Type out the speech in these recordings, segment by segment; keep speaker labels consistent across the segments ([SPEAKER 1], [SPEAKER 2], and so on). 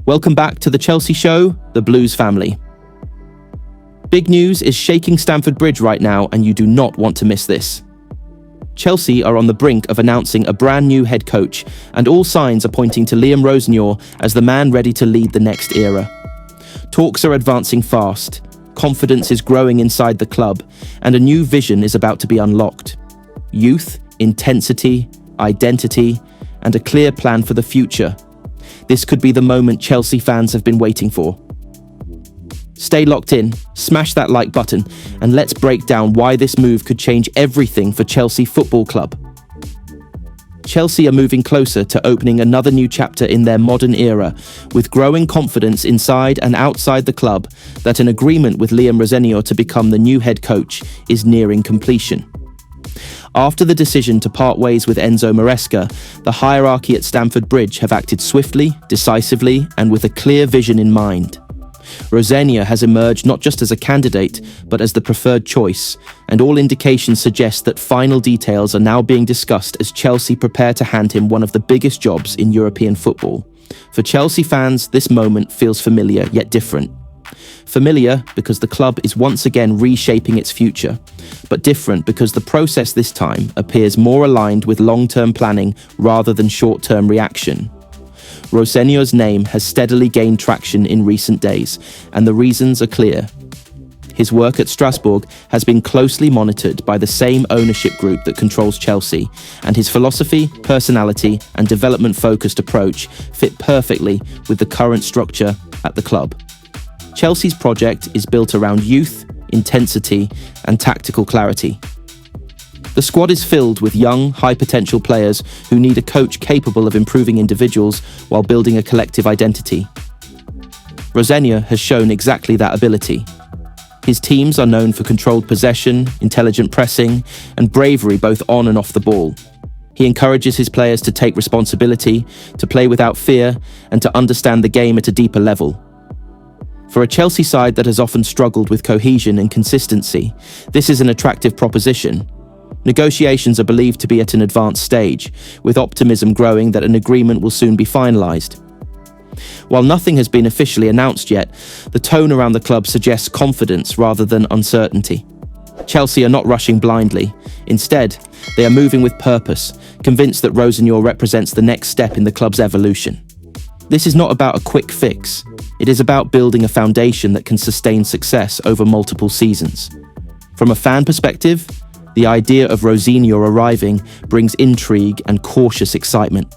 [SPEAKER 1] Welcome back to the Chelsea Show, the Blues family. Big news is shaking Stamford Bridge right now, and you do not want to miss this. Chelsea are on the brink of announcing a brand new head coach, and all signs are pointing to Rosenior as the man ready to lead the next era. Talks are advancing fast, confidence is growing inside the club, and a new vision is about to be unlocked. Youth, intensity, identity, and a clear plan for the future. This could be the moment Chelsea fans have been waiting for. Stay locked in, smash that like button, and let's break down why this move could change everything for Chelsea Football Club. Chelsea are moving closer to opening another new chapter in their modern era, with growing confidence inside and outside the club that an agreement with Rosenior to become the new head coach is nearing completion. After the decision to part ways with Enzo Maresca, the hierarchy at Stamford Bridge have acted swiftly, decisively, and with a clear vision in mind. Rosenior has emerged not just as a candidate, but as the preferred choice, and all indications suggest that final details are now being discussed as Chelsea prepare to hand him one of the biggest jobs in European football. For Chelsea fans, this moment feels familiar yet different. Familiar because the club is once again reshaping its future, but different because the process this time appears more aligned with long-term planning rather than short-term reaction. Rosenior's name has steadily gained traction in recent days, and the reasons are clear. His work at Strasbourg has been closely monitored by the same ownership group that controls Chelsea, and his philosophy, personality, and development-focused approach fit perfectly with the current structure at the club. Chelsea's project is built around youth, intensity, and tactical clarity. The squad is filled with young, high-potential players who need a coach capable of improving individuals while building a collective identity. Rosenior has shown exactly that ability. His teams are known for controlled possession, intelligent pressing, and bravery both on and off the ball. He encourages his players to take responsibility, to play without fear, and to understand the game at a deeper level. For a Chelsea side that has often struggled with cohesion and consistency, this is an attractive proposition. Negotiations are believed to be at an advanced stage, with optimism growing that an agreement will soon be finalised. While nothing has been officially announced yet, the tone around the club suggests confidence rather than uncertainty. Chelsea are not rushing blindly. Instead, they are moving with purpose, convinced that Rosenior represents the next step in the club's evolution. This is not about a quick fix. It is about building a foundation that can sustain success over multiple seasons. From a fan perspective, the idea of Rosenior arriving brings intrigue and cautious excitement.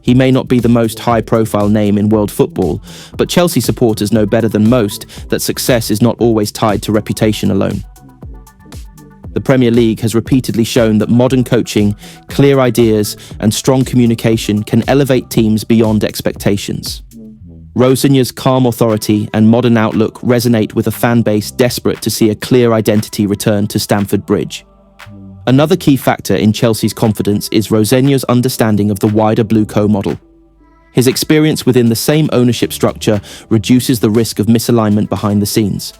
[SPEAKER 1] He may not be the most high-profile name in world football, but Chelsea supporters know better than most that success is not always tied to reputation alone. The Premier League has repeatedly shown that modern coaching, clear ideas, and strong communication can elevate teams beyond expectations. Rosenior's calm authority and modern outlook resonate with a fan base desperate to see a clear identity return to Stamford Bridge. Another key factor in Chelsea's confidence is Rosenior's understanding of the wider Blueco model. His experience within the same ownership structure reduces the risk of misalignment behind the scenes.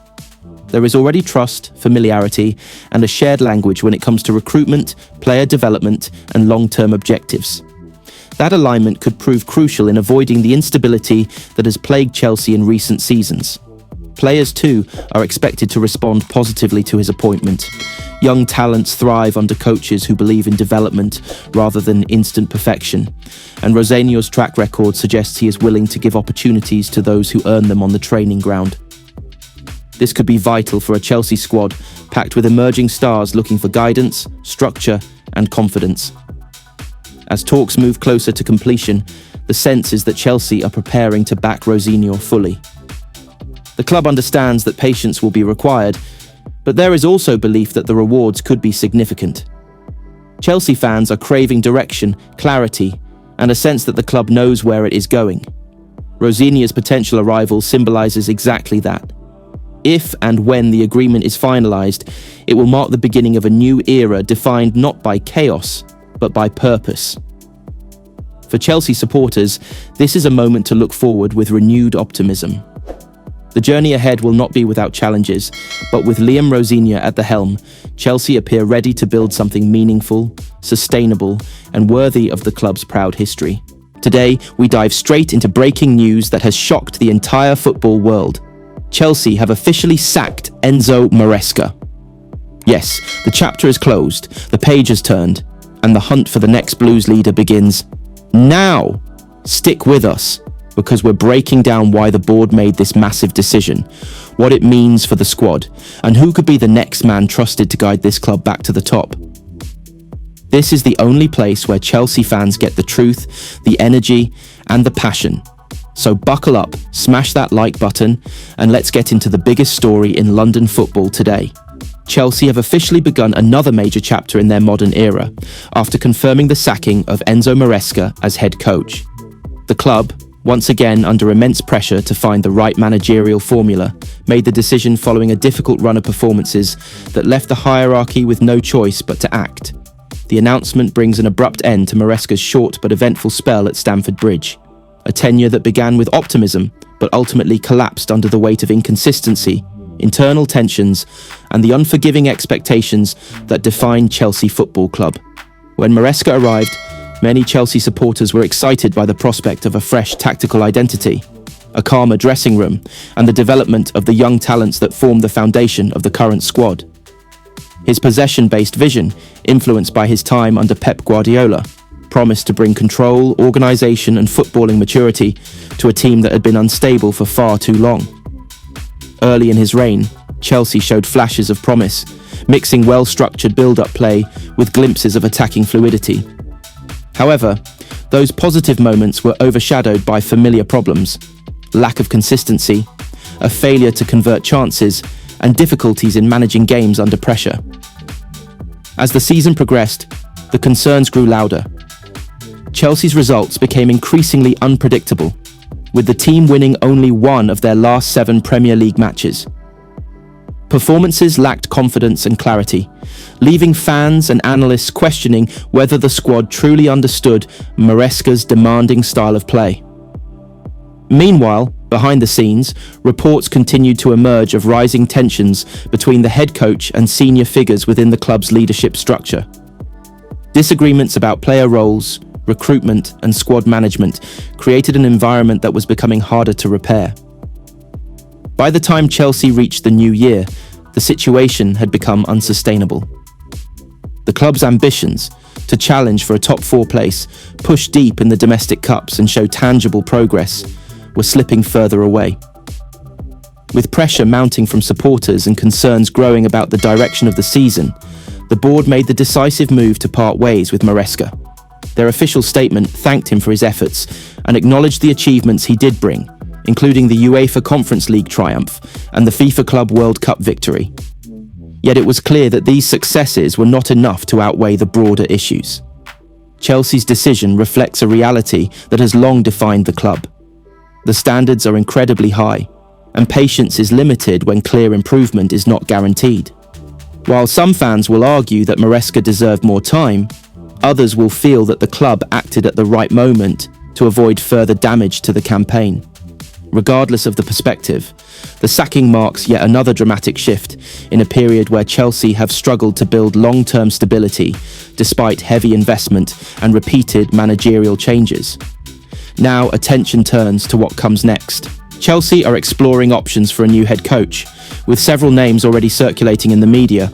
[SPEAKER 1] There is already trust, familiarity, and a shared language when it comes to recruitment, player development, and long-term objectives. That alignment could prove crucial in avoiding the instability that has plagued Chelsea in recent seasons. Players, too, are expected to respond positively to his appointment. Young talents thrive under coaches who believe in development rather than instant perfection, and Rosenior's track record suggests he is willing to give opportunities to those who earn them on the training ground. This could be vital for a Chelsea squad packed with emerging stars looking for guidance, structure, and confidence. As talks move closer to completion, the sense is that Chelsea are preparing to back Rosenior fully. The club understands that patience will be required, but there is also belief that the rewards could be significant. Chelsea fans are craving direction, clarity, and a sense that the club knows where it is going. Rosenior's potential arrival symbolises exactly that. If and when the agreement is finalised, it will mark the beginning of a new era defined not by chaos, but by purpose. For Chelsea supporters, this is a moment to look forward with renewed optimism. The journey ahead will not be without challenges, but with Rosenior at the helm, Chelsea appear ready to build something meaningful, sustainable, and worthy of the club's proud history. Today, we dive straight into breaking news that has shocked the entire football world. Chelsea have officially sacked Enzo Maresca. Yes, the chapter is closed, the page has turned, and the hunt for the next Blues leader begins now. Stick with us, because we're breaking down why the board made this massive decision, what it means for the squad, and who could be the next man trusted to guide this club back to the top. This is the only place where Chelsea fans get the truth, the energy, and the passion. So buckle up, smash that like button, and let's get into the biggest story in London football today. Chelsea have officially begun another major chapter in their modern era, after confirming the sacking of Enzo Maresca as head coach. The club, once again under immense pressure to find the right managerial formula, made the decision following a difficult run of performances that left the hierarchy with no choice but to act. The announcement brings an abrupt end to Maresca's short but eventful spell at Stamford Bridge, a tenure that began with optimism but ultimately collapsed under the weight of inconsistency, internal tensions, and the unforgiving expectations that define Chelsea Football Club. When Maresca arrived, many Chelsea supporters were excited by the prospect of a fresh tactical identity, a calmer dressing room, and the development of the young talents that form the foundation of the current squad. His possession-based vision, influenced by his time under Pep Guardiola, promised to bring control, organisation, and footballing maturity to a team that had been unstable for far too long. Early in his reign, Chelsea showed flashes of promise, mixing well-structured build-up play with glimpses of attacking fluidity. However, those positive moments were overshadowed by familiar problems: lack of consistency, a failure to convert chances, and difficulties in managing games under pressure. As the season progressed, the concerns grew louder. Chelsea's results became increasingly unpredictable, with the team winning only one of their last 7 Premier League matches. Performances lacked confidence and clarity, leaving fans and analysts questioning whether the squad truly understood Maresca's demanding style of play. Meanwhile, behind the scenes, reports continued to emerge of rising tensions between the head coach and senior figures within the club's leadership structure. Disagreements about player roles, recruitment, and squad management created an environment that was becoming harder to repair. By the time Chelsea reached the new year, the situation had become unsustainable. The club's ambitions to challenge for a top 4 place, push deep in the domestic cups, and show tangible progress were slipping further away. With pressure mounting from supporters and concerns growing about the direction of the season, the board made the decisive move to part ways with Maresca. Their official statement thanked him for his efforts and acknowledged the achievements he did bring, including the UEFA Conference League triumph and the FIFA Club World Cup victory. Yet it was clear that these successes were not enough to outweigh the broader issues. Chelsea's decision reflects a reality that has long defined the club. The standards are incredibly high, and patience is limited when clear improvement is not guaranteed. While some fans will argue that Maresca deserved more time, others will feel that the club acted at the right moment to avoid further damage to the campaign. Regardless of the perspective, the sacking marks yet another dramatic shift in a period where Chelsea have struggled to build long-term stability despite heavy investment and repeated managerial changes. Now attention turns to what comes next. Chelsea are exploring options for a new head coach, with several names already circulating in the media.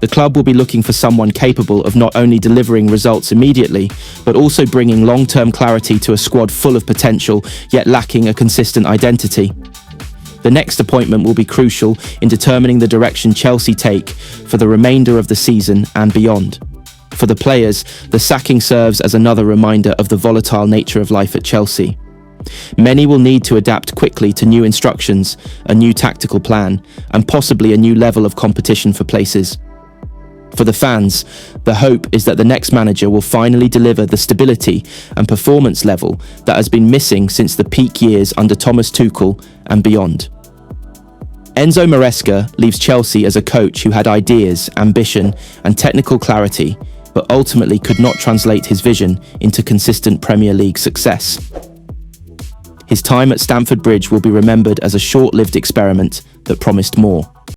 [SPEAKER 1] The club will be looking for someone capable of not only delivering results immediately, but also bringing long-term clarity to a squad full of potential, yet lacking a consistent identity. The next appointment will be crucial in determining the direction Chelsea take for the remainder of the season and beyond. For the players, the sacking serves as another reminder of the volatile nature of life at Chelsea. Many will need to adapt quickly to new instructions, a new tactical plan, and possibly a new level of competition for places. For the fans, the hope is that the next manager will finally deliver the stability and performance level that has been missing since the peak years under Thomas Tuchel and beyond. Enzo Maresca leaves Chelsea as a coach who had ideas, ambition, and technical clarity, but ultimately could not translate his vision into consistent Premier League success. His time at Stamford Bridge will be remembered as a short-lived experiment that promised more.